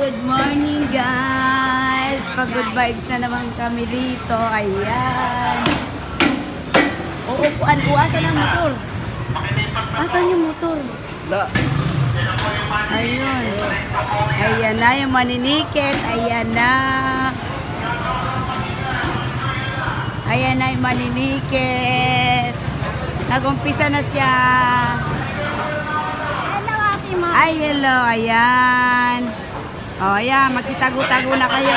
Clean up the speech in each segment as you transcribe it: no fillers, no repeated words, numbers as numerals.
Good morning guys! Pag-good vibes na naman kami dito. Ayan. Uupuan ko. Asan ang motor? Asan yung motor? Ayun. Ayan na yung maninikit. Ayan na. Ayan na yung maninikit. Nag-umpisa na siya. Hello, Ate Ma. Ay, hello. Ayan. O, ayan. Magsitago-tago na kayo.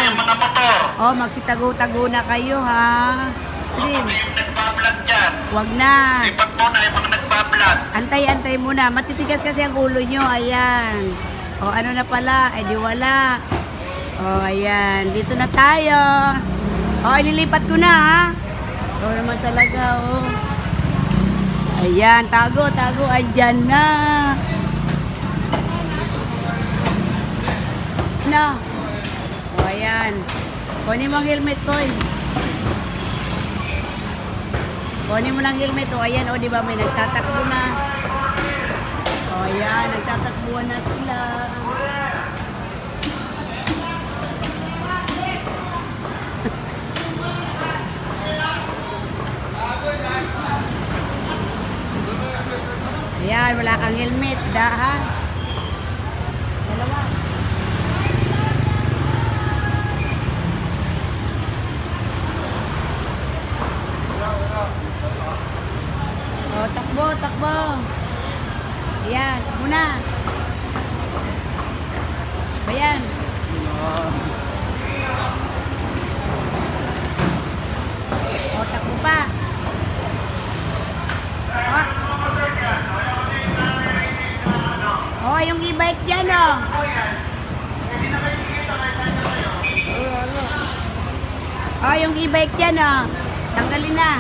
O, magsitago-tago na kayo, ha? Kasi, Yung nagbablog dyan. wag na. Lipat mo na yung mga nagbablog. Antay-antay muna. Matitigas kasi ang ulo nyo. Ayan. O, ano na pala? Eh, di wala. O, ayan. Dito na tayo. O, ililipat ko na, ha? O, naman talaga, o. Ayan. Tago, tago. Andyan na. Na. O, ayan. Kunin mo ang helmet ko, eh. Kunin mo ng helmet, o. Ayan, o, di ba may nagtatakbo na. O, ayan. Nagtatakbo na sila. Ayan, wala kang helmet, da, ha? Dalawa. O, takbo, takbo. Ayan, takbo na. Ayan. O, takbo pa. O, yung e-bike dyan, o. O, yung e-bike dyan, o. Tanggalin na.